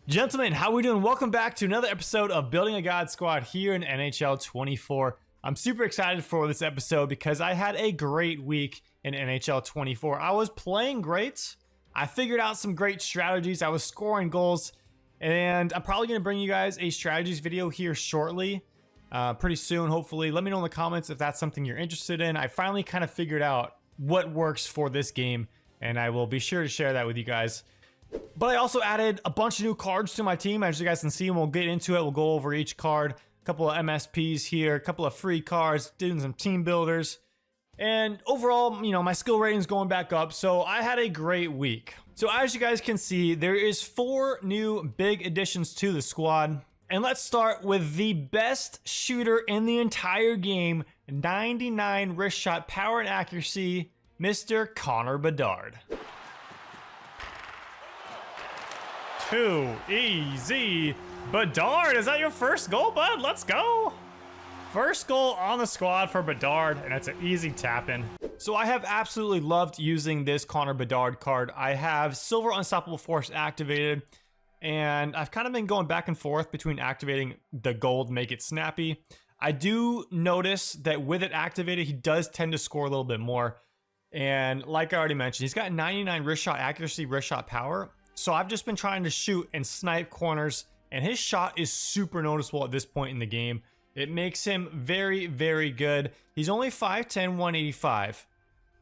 Gentlemen, how we doing? Welcome back to another episode of Building a God Squad here in NHL 24. I'm super excited for this episode because I had a great week in NHL 24. I was playing great. I figured out some great strategies. I was scoring goals, and I'm probably going to bring you guys a strategies video here shortly, pretty soon, hopefully. Let me know in the comments if that's something you're interested in. I finally kind of figured out what works for this game, and I will be sure to share that with you guys. But I also added a bunch of new cards to my team, as you guys can see, and we'll get into it. We'll go over each card, a couple of MSPs here, a couple of free cards, doing some team builders. And overall, you know, my skill rating's going back up, so I had a great week. So as you guys can see, there is 4 new big additions to the squad. And let's start with the best shooter in the entire game, 99 wrist shot power and accuracy, Mr. Connor Bedard. Too easy. Bedard, is that your first goal, bud? Let's go. First goal on the squad for Bedard, and it's an easy tap-in. So I have absolutely loved using this Connor Bedard card. I have Silver Unstoppable Force activated, and I've kind of been going back and forth between activating the gold, make it snappy. I do notice that with it activated, he does tend to score a little bit more. And like I already mentioned, he's got 99 wrist shot accuracy, wrist shot power. So I've just been trying to shoot and snipe corners, and his shot is super noticeable at this point in the game. It makes him very, very good. He's only 5'10", 185,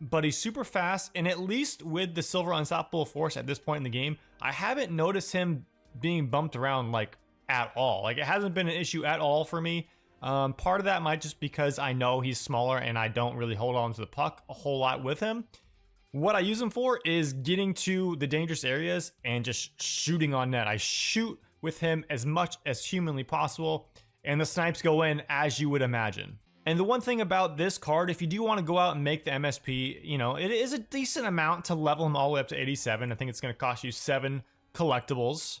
but he's super fast, and at least with the Silver Unstoppable Force at this point in the game, I haven't noticed him being bumped around like at all. Like, it hasn't been an issue at all for me. Part of that might just because I know he's smaller and I don't really hold on to the puck a whole lot with him. What I use him for is getting to the dangerous areas and just shooting on net. I shoot with him as much as humanly possible, and the snipes go in as you would imagine. And the one thing about this card, if you do want to go out and make the MSP, you know, it is a decent amount to level him all the way up to 87. I think it's going to cost you 7 collectibles,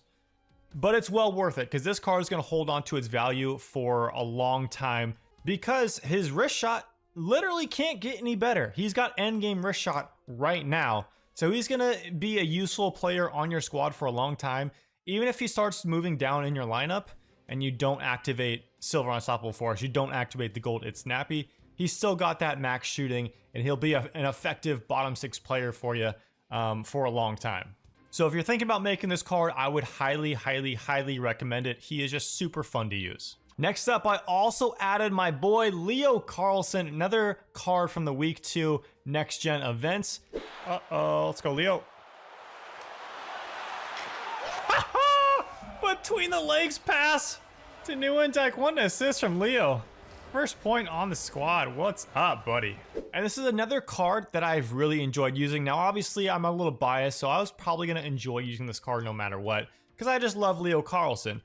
but it's well worth it because this card is going to hold on to its value for a long time because his wrist shot literally can't get any better. He's got endgame wrist shot right now. So he's going to be a useful player on your squad for a long time. Even if he starts moving down in your lineup and you don't activate Silver Unstoppable Force, you don't activate the gold, it's snappy, he's still got that max shooting, and he'll be an effective bottom 6 player for you for a long time. So if you're thinking about making this card, I would highly, highly, highly recommend it. He is just super fun to use. Next up, I also added my boy Leo Carlson, another card from the Week 2 Next Gen events. Uh-oh, let's go Leo. Between the legs pass to Newendijk, 1 assist from Leo. First point on the squad. What's up, buddy? And this is another card that I've really enjoyed using. Now, obviously, I'm a little biased, so I was probably going to enjoy using this card no matter what, because I just love Leo Carlson.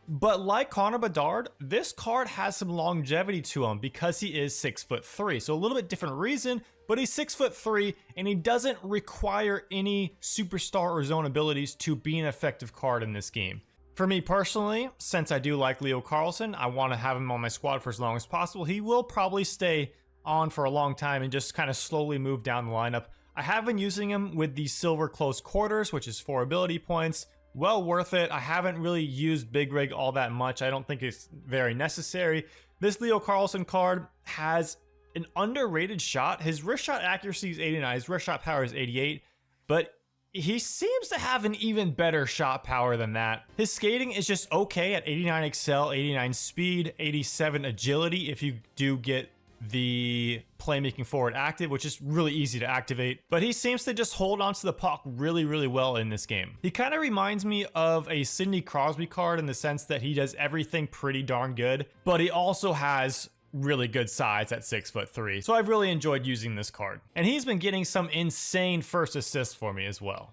But like Connor Bedard, this card has some longevity to him because he is 6'3". So a little bit different reason, but he's 6'3", and he doesn't require any superstar or zone abilities to be an effective card in this game. For me personally, since I do like Leo Carlson, I want to have him on my squad for as long as possible. He will probably stay on for a long time and just kind of slowly move down the lineup. I have been using him with the Silver Close Quarters, which is 4 ability points. Well worth it. I haven't really used Big Rig all that much. I don't think it's very necessary. This Leo Carlson card has an underrated shot. His wrist shot accuracy is 89. His wrist shot power is 88. But he seems to have an even better shot power than that. His skating is just okay at 89 excel, 89 speed, 87 agility if you do get the playmaking forward active, which is really easy to activate. But he seems to just hold onto the puck really, really well in this game. He kind of reminds me of a Sidney Crosby card in the sense that he does everything pretty darn good, but he also has really good size at 6'3". So I've really enjoyed using this card. And he's been getting some insane first assists for me as well.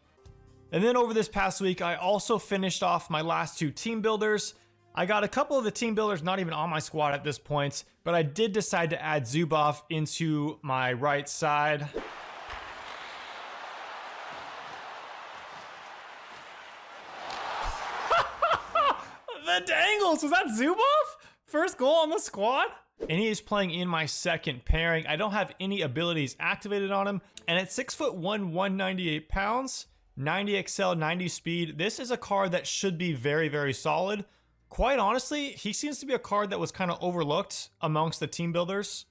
And then over this past week, I also finished off my last 2 team builders. I got a couple of the team builders not even on my squad at this point, but I did decide to add Zubov into my right side. The dangles, was that Zubov? First goal on the squad? And he is playing in my second pairing. I don't have any abilities activated on him. And at 6'1", 198 pounds, 90 excel, 90 speed. This is a card that should be very, very solid. Quite honestly, he seems to be a card that was kind of overlooked amongst the team builders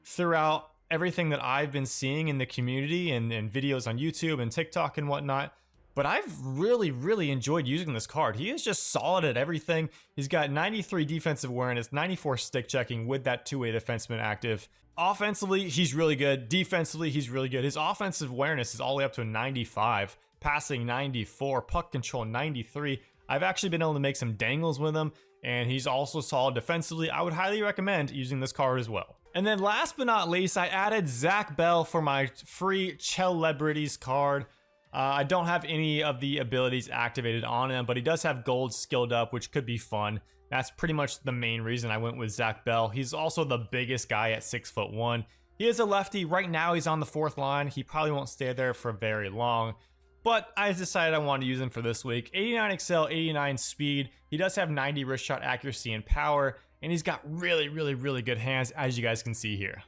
throughout everything that I've been seeing in the community and videos on YouTube and TikTok and whatnot. But I've really enjoyed using this card. He is just solid at everything. He's got 93 defensive awareness, 94 stick checking with that two-way defenseman active. Offensively, he's really good. Defensively, he's really good. His offensive awareness is all the way up to a 95. Passing 94, puck control 93. I've actually been able to make some dangles with him, and he's also solid defensively. I would highly recommend using this card as well. And then last but not least, I added Zach Bell for my free Celebrities card. I don't have any of the abilities activated on him, but he does have gold skilled up, which could be fun. That's pretty much the main reason I went with Zach Bell. He's also the biggest guy at 6'1". He is a lefty. Right now he's on the fourth line. He probably won't stay there for very long, but I decided I wanted to use him for this week. 89 excel, 89 speed. He does have 90 wrist shot accuracy and power, and he's got really good hands, as you guys can see here.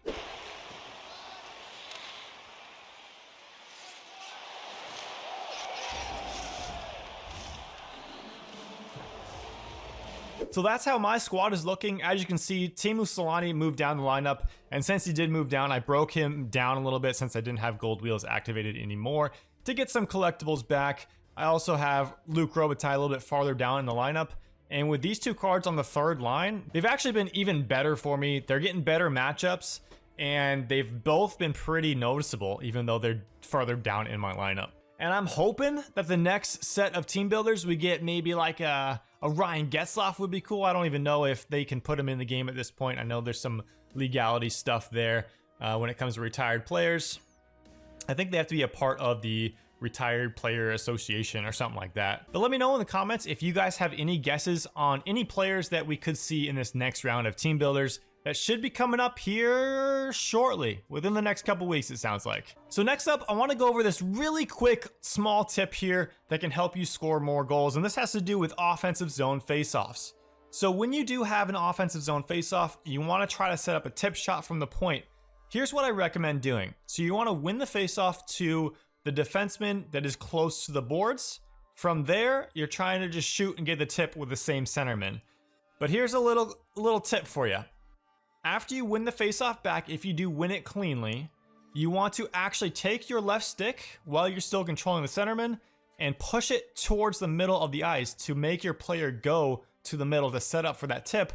So that's how my squad is looking. As you can see, Teemu Selanne moved down the lineup, and since he did move down, I broke him down a little bit since I didn't have gold wheels activated anymore to get some collectibles back. I also have Luke Robitaille a little bit farther down in the lineup, and with these two cards on the third line, they've actually been even better for me. They're getting better matchups, and they've both been pretty noticeable, even though they're farther down in my lineup. And I'm hoping that the next set of team builders we get maybe like a Ryan Getzlaf would be cool. I don't even know if they can put him in the game at this point. I know there's some legality stuff there when it comes to retired players. I think they have to be a part of the Retired Player Association or something like that. But let me know in the comments if you guys have any guesses on any players that we could see in this next round of team builders. That should be coming up here shortly, within the next couple weeks, it sounds like. So next up, I want to go over this really quick small tip here that can help you score more goals, and this has to do with offensive zone faceoffs. So when you do have an offensive zone faceoff, you want to try to set up a tip shot from the point. Here's what I recommend doing. So you want to win the faceoff to the defenseman that is close to the boards. From there, you're trying to just shoot and get the tip with the same centerman. But here's a little tip for you. After you win the faceoff back, if you do win it cleanly, you want to actually take your left stick while you're still controlling the centerman and push it towards the middle of the ice to make your player go to the middle to set up for that tip.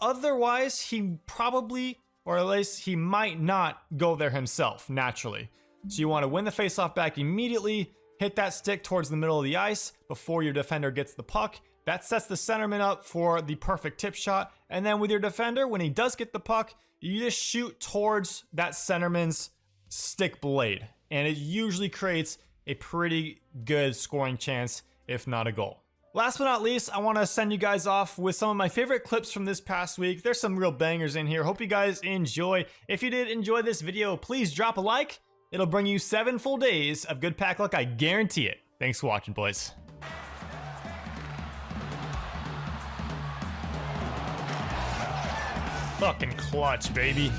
Otherwise, he probably, or at least he might not go there himself naturally. So you want to win the faceoff back immediately, hit that stick towards the middle of the ice before your defender gets the puck. That sets the centerman up for the perfect tip shot. And then with your defender, when he does get the puck, you just shoot towards that centerman's stick blade. And it usually creates a pretty good scoring chance, if not a goal. Last but not least, I want to send you guys off with some of my favorite clips from this past week. There's some real bangers in here. Hope you guys enjoy. If you did enjoy this video, please drop a like. It'll bring you 7 full days of good pack luck, I guarantee it. Thanks for watching, boys. Fucking clutch, baby.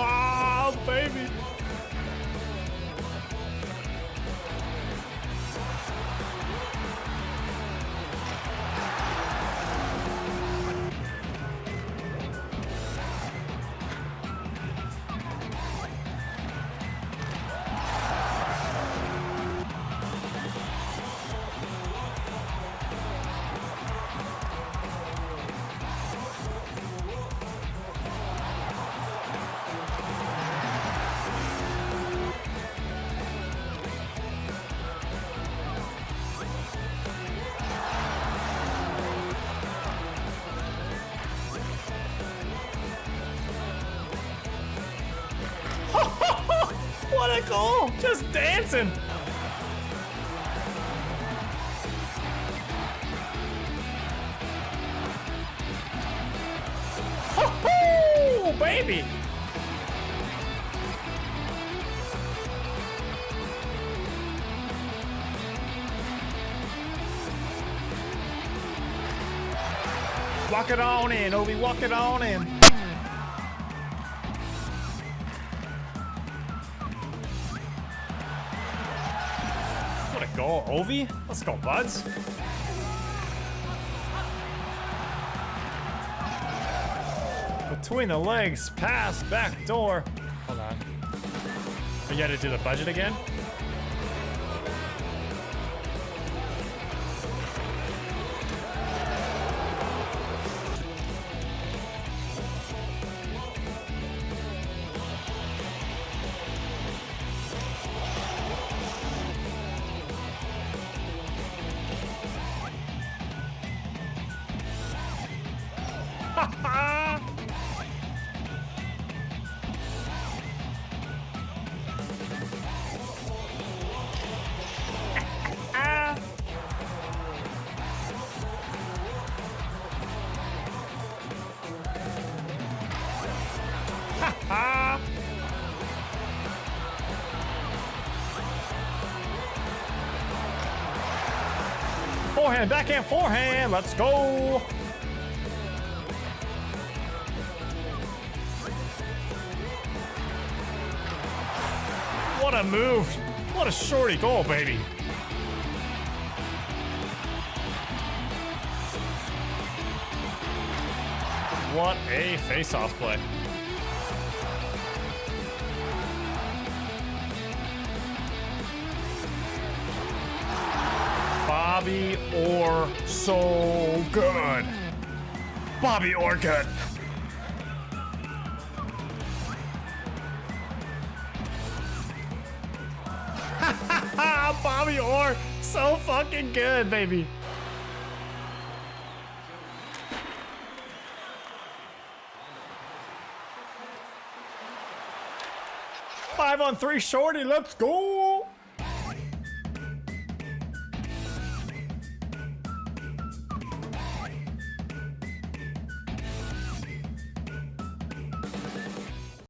Oh, baby. What a goal! Just dancing! Ho-ho, baby! Walk it on in, Ovi, walk it on in. What a goal, Ovi. Let's go, buds. Between the legs, pass, back door. Hold on. You gotta do the budget again? Forehand, backhand, forehand. Let's go. What a move. What a shorty goal, baby. What a face-off play. Bobby Orr, so good. Bobby Orr good. Bobby Orr, so fucking good, baby. Five on three shorty, let's go.